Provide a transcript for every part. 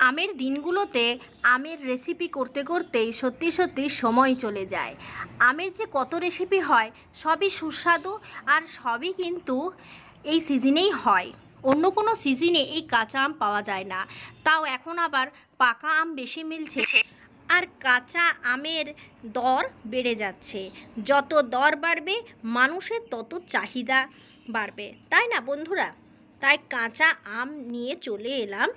আমের দিনগুলোতে আমের রেসিপি করতে করতেই সত্যি সত্যি সময় চলে যায়। আমের যে কত রেসিপি হয় সবই সুস্বাদু, আর সবই কিন্তু এই সিজনেই হয়। অন্য কোনো সিজনে এই কাঁচা আম পাওয়া যায় না। তাও এখন আবার পাকা আম বেশি মিলছে, আর কাঁচা আমের দর বেড়ে যাচ্ছে। যত দর বাড়বে মানুষের তত চাহিদা বাড়বে, তাই না বন্ধুরা? তাই কাঁচা আম নিয়ে চলে এলাম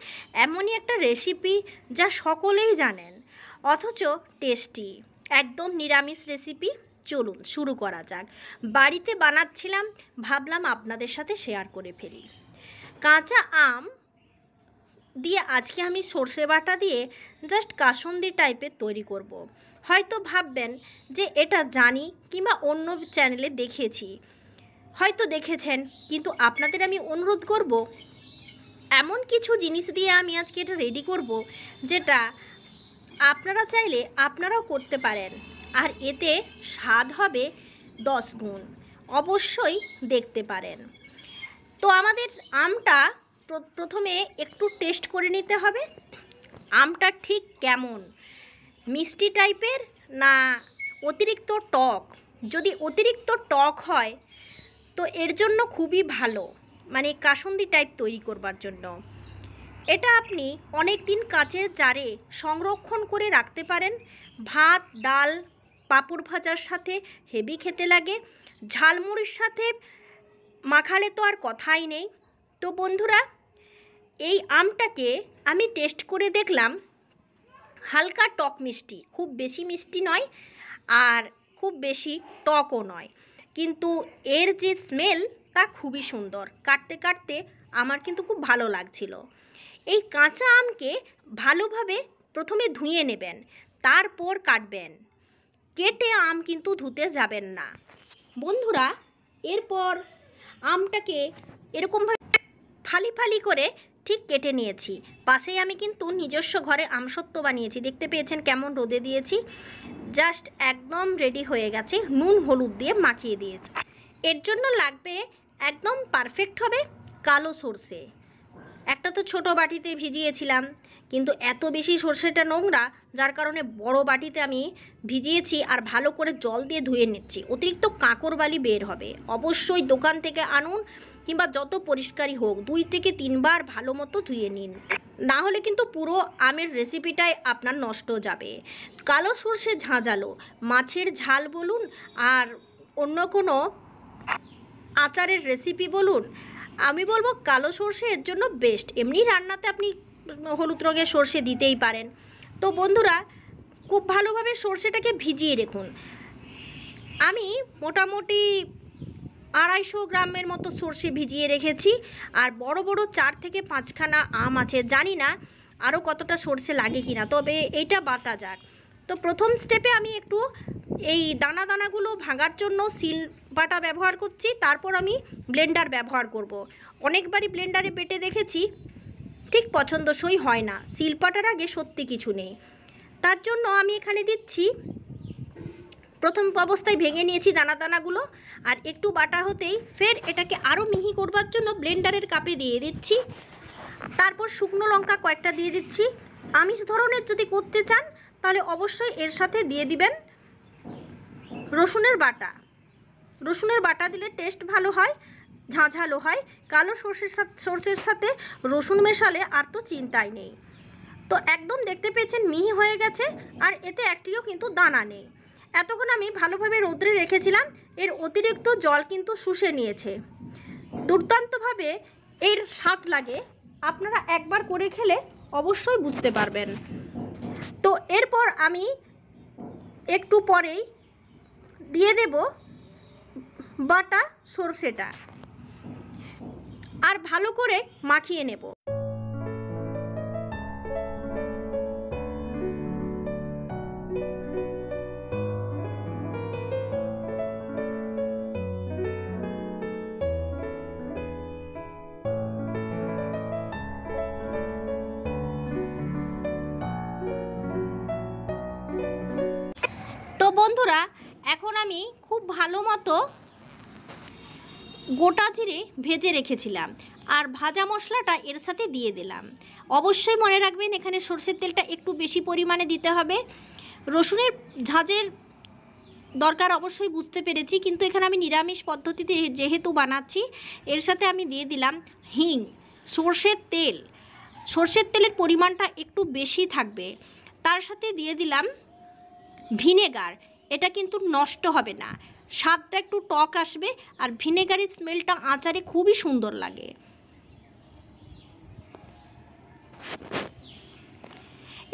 এমনই একটা রেসিপি যা সকলেই জানেন, অথচ টেস্টি, একদম নিরামিষ রেসিপি। চলুন শুরু করা যাক। বাড়িতে বানাচ্ছিলাম, ভাবলাম আপনাদের সাথে শেয়ার করে ফেলি। কাঁচা আম দিয়ে আজকে আমি সর্ষে বাটা দিয়ে জাস্ট কাসুন্দি টাইপের তৈরি করব। হয়তো ভাববেন যে এটা জানি কিংবা অন্য চ্যানেলে দেখেছি, হয়তো দেখেছেন, কিন্তু আপনাদের আমি অনুরোধ করব এমন কিছু জিনিস দিয়ে আমি আজকে এটা রেডি করব যেটা আপনারা চাইলে আপনারাও করতে পারেন, আর এতে স্বাদ হবে 10 গুণ। অবশ্যই দেখতে পারেন। তো আমাদের আমটা প্রথমে একটু টেস্ট করে নিতে হবে। আমটা ঠিক কেমন, মিষ্টি টাইপের না অতিরিক্ত টক? যদি অতিরিক্ত টক হয় তো এর জন্য খুবই ভালো, মানে কাসুন্দি টাইপ তৈরি করবার জন্য। এটা আপনি অনেক দিন কাচের জারে সংরক্ষণ করে রাখতে পারেন। ভাত, ডাল, পাঁপড় ভাজার সাথে হেভি খেতে লাগে। ঝালমুড়ির সাথে মাখালে তো আর কথাই নেই। তো বন্ধুরা, এই আমটাকে আমি টেস্ট করে দেখলাম, হালকা টক মিষ্টি, খুব বেশি মিষ্টি নয় আর খুব বেশি টকও নয়, কিন্তু এর যে স্মেল তা খুবই সুন্দর। কাটতে কাটতে আমার কিন্তু খুব ভালো লাগছিল। এই কাঁচা আমকে ভালোভাবে প্রথমে ধুয়ে নেবেন, তারপর কাটবেন। কেটে আম কিন্তু ধুতে যাবেন না বন্ধুরা। এরপর আমটাকে এরকমভাবে ফালি ফালি করে ঠিক কেটে নিয়েছি। পাশেই আমি কিন্তু নিজস্ব ঘরে আমসত্ত্ব বানিয়েছি, দেখতে পেয়েছেন কেমন রোদে দিয়েছি। জাস্ট একদম রেডি হয়ে গেছে, নুন হলুদ দিয়ে মাখিয়ে দিয়েছি। এর জন্য লাগবে, একদম পারফেক্ট হবে, কালো সর্ষে। একটা তো ছোট বাটিতে ভিজিয়েছিলাম, কিন্তু এত বেশি সর্ষেটা নোংরা, যার কারণে বড় বাটিতে আমি ভিজিয়েছি আর ভালো করে জল দিয়ে ধুয়ে নিচ্ছি। অতিরিক্ত কাঁকর বালি বের হবে। অবশ্যই দোকান থেকে আনুন কিংবা যত পরিষ্কারই হোক 2 থেকে 3 বার ভালো মতো ধুয়ে নিন, না হলে কিন্তু পুরো আমের রেসিপিটাই আপনার নষ্ট যাবে। কালো সর্ষে ঝাঁঝালো, মাছের ঝাল বলুন আর অন্য কোনো আচারের রেসিপি বলুন, আমি বলবো কালো সর্ষে এর জন্য বেস্ট। এমনি রান্নাতে আপনি হলুদ রঙের সর্ষে দিতেই পারেন। তো বন্ধুরা, খুব ভালোভাবে সর্ষেটাকে ভিজিয়ে রাখুন। আমি মোটামুটি 250 গ্রামের মতো সর্ষে ভিজিয়ে রেখেছি, আর বড় বড় 4 থেকে 5খানা আম আছে। জানি না আরও কতটা সর্ষে লাগে কিনা, তবে এইটা বাটা যাক। তো প্রথম স্টেপে আমি একটু এই দানা দানাগুলো ভাঙার জন্য শিল বাটা ব্যবহার করছি, তারপর আমি ব্লেন্ডার ব্যবহার করব। অনেকবারই ব্লেন্ডারে বেটে দেখেছি, ঠিক পছন্দসই হয় না। শিল বাটার আগে সত্যি কিছু নেই। তার জন্য আমি এখানে দিচ্ছি, প্রথম অবস্থায় ভেঙে নিয়েছি দানা দানাগুলো, আর একটু বাটা হতেই ফের এটাকে আরও মিহি করবার জন্য ব্লেন্ডারের কাপে দিয়ে দিচ্ছি। তারপর শুকনো লঙ্কা কয়েকটা দিয়ে দিচ্ছি। আমিষ ধরনের যদি করতে চান তাহলে অবশ্যই এর সাথে দিয়ে দিবেন রসুনের বাটা। রসুনের বাটা দিলে টেস্ট ভালো হয়, ঝাঁঝালো হয়। কালো সর্ষের সাথে রসুন মেশালে আর তো চিন্তাই নেই। তো একদম দেখতে পেয়েছেন মিহি হয়ে গেছে, আর এতে একটিও কিন্তু দানা নেই। এতক্ষণ আমি ভালোভাবে রোদ্রে রেখেছিলাম, এর অতিরিক্ত জল কিন্তু শুষে নিয়েছে। দুর্দান্তভাবে এর স্বাদ লাগে, আপনারা একবার করে খেলে অবশ্যই বুঝতে পারবেন। তো এরপর আমি একটু পরেই দিয়ে দেব বাটা সর্ষেটা, আর ভালো করে মাখিয়ে নেব। তো বন্ধুরা, এখন আমি খুব ভালো মতো গোটা জিরে ভেজে রেখেছিলাম, আর ভাজা মশলাটা এর সাথে দিয়ে দিলাম। অবশ্যই মনে রাখবেন এখানে সরষের তেলটা একটু বেশি পরিমাণে দিতে হবে। রসুনের ঝাঁঝের দরকার অবশ্যই বুঝতে পেরেছি, কিন্তু এখানে আমি নিরামিষ পদ্ধতিতে যেহেতু বানাচ্ছি, এর সাথে আমি দিয়ে দিলাম হিং। সরষের তেলের পরিমাণটা একটু বেশি থাকবে। তার সাথে দিয়ে দিলাম ভিনেগার। এটা কিন্তু নষ্ট হবে না, স্বাদটা একটু টক আসবে, আর ভিনেগারের স্মেলটা আচারে খুবই সুন্দর লাগে।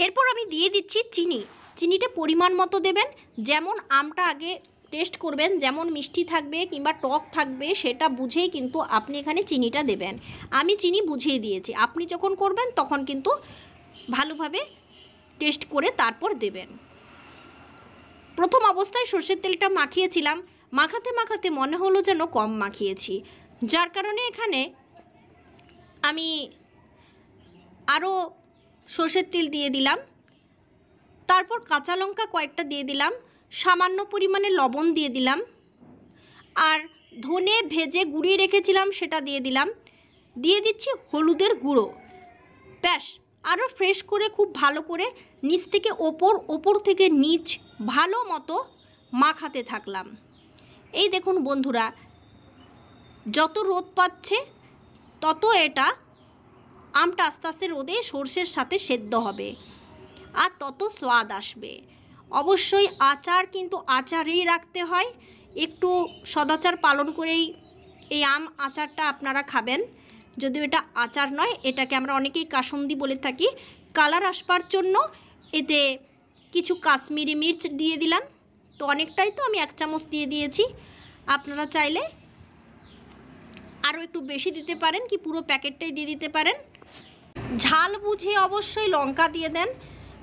এরপর আমি দিয়ে দিচ্ছি চিনি। চিনিটা পরিমাণ মতো দেবেন, যেমন আমটা আগে টেস্ট করবেন, যেমন মিষ্টি থাকবে কিংবা টক থাকবে সেটা বুঝেই কিন্তু আপনি এখানে চিনিটা দেবেন। আমি চিনি বুঝিয়ে দিয়েছি, আপনি যখন করবেন তখন কিন্তু ভালোভাবে টেস্ট করে তারপর দেবেন। প্রথম অবস্থায় সরষের তেলটা মাখিয়েছিলাম, মাখাতে মাখাতে মনে হলো যেন কম মাখিয়েছি, যার কারণে এখানে আমি আরও সরষের তেল দিয়ে দিলাম। তারপর কাঁচা লঙ্কা কয়েকটা দিয়ে দিলাম, সামান্য পরিমাণে লবণ দিয়ে দিলাম, আর ধনে ভেজে গুঁড়িয়ে রেখেছিলাম সেটা দিয়ে দিলাম। দিয়ে দিচ্ছি হলুদের গুঁড়ো। ব্যাস, আরও ফ্রেশ করে খুব ভালো করে নিচ থেকে ওপর থেকে নিচ ভালো মতো মাখাতে থাকলাম। এই দেখুন বন্ধুরা, যত রোদ পাচ্ছে তত এটা আমটা আস্তে আস্তে রোদে সর্ষের সাথে সেদ্ধ হবে, আর তত স্বাদ আসবে। অবশ্যই আচার কিন্তু আচারেই রাখতে হয়, একটু সদাচার পালন করেই এই আম আচারটা আপনারা খাবেন। যদিও এটা আচার নয়, এটাকে আমরা অনেকেই কাসুন্দি বলে থাকি। কালার আসবার জন্য এতে কিছু কাশ্মীরি মির্চ দিয়ে দিলাম, তো অনেকটাই, তো আমি 1 চামচ দিয়ে দিয়েছি। আপনারা চাইলে আরও একটু বেশি দিতে পারেন, কি পুরো প্যাকেটটাই দিয়ে দিতে পারেন। ঝাল বুঝে অবশ্যই লঙ্কা দিয়ে দেন।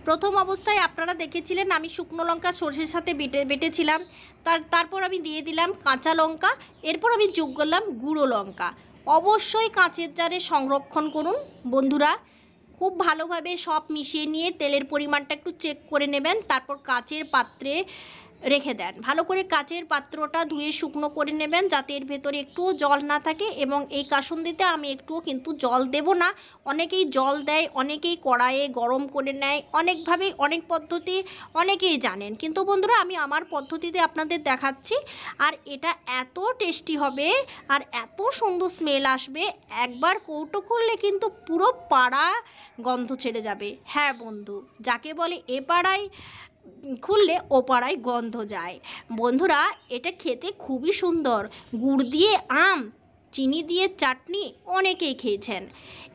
প্রথম অবস্থায় আপনারা দেখেছিলেন আমি শুকনো লঙ্কা সরষের সাথে বেটেছিলাম, তারপর আমি দিয়ে দিলাম কাঁচা লঙ্কা, এরপর আমি যোগ করলাম গুঁড়ো লঙ্কা। অবশ্যই কাঁচের জারে সংরক্ষণ করুন বন্ধুরা, খুব ভালোভাবে সব মিশিয়ে নিয়ে তেলের পরিমাণটা একটু চেক করে নেবেন, তারপর কাচের পাত্রে রেখে দেন। ভালো করে কাচের পাত্রটা ধুয়ে শুকনো করে নেবেন, যাতে এর ভেতরে একটুও জল না থাকে। এবং এই কাসুন্দিতে আমি একটুও কিন্তু জল দেব না। অনেকেই জল দেয়, অনেকেই কড়াইয়ে গরম করে নেয়, অনেকভাবে অনেক পদ্ধতি অনেকেই জানেন, কিন্তু বন্ধুরা আমি আমার পদ্ধতিতে আপনাদের দেখাচ্ছি। আর এটা এত টেস্টি হবে আর এত সুন্দর স্মেল আসবে, একবার কৌটো করলে কিন্তু পুরো পাড়া গন্ধ ছেড়ে যাবে। হ্যাঁ বন্ধু, যাকে বলে এ পাড়ায় খুললে ও পাড়ায় গন্ধ যায়। বন্ধুরা এটা খেতে খুবই সুন্দর, গুড় দিয়ে আম, চিনি দিয়ে চাটনি অনেকেই খেয়েছেন।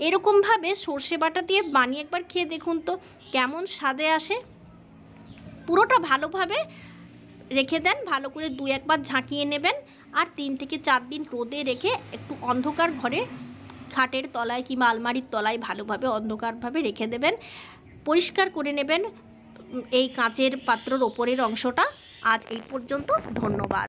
এরকমভাবে সর্ষে বাটা দিয়ে বানিয়ে একবার খেয়ে দেখুন তো কেমন স্বাদে আসে। পুরোটা ভালোভাবে রেখে দেন, ভালো করে 2-1 বার ঝাঁকিয়ে নেবেন, আর 3 থেকে 4 দিন রোদে রেখে একটু অন্ধকার ঘরে খাটের তলায় কিংবা আলমারির তলায় ভালোভাবে অন্ধকারভাবে রেখে দেবেন। পরিষ্কার করে নেবেন এই কাঁচের পাত্রর ওপরের অংশটা। আজ এই পর্যন্ত, ধন্যবাদ।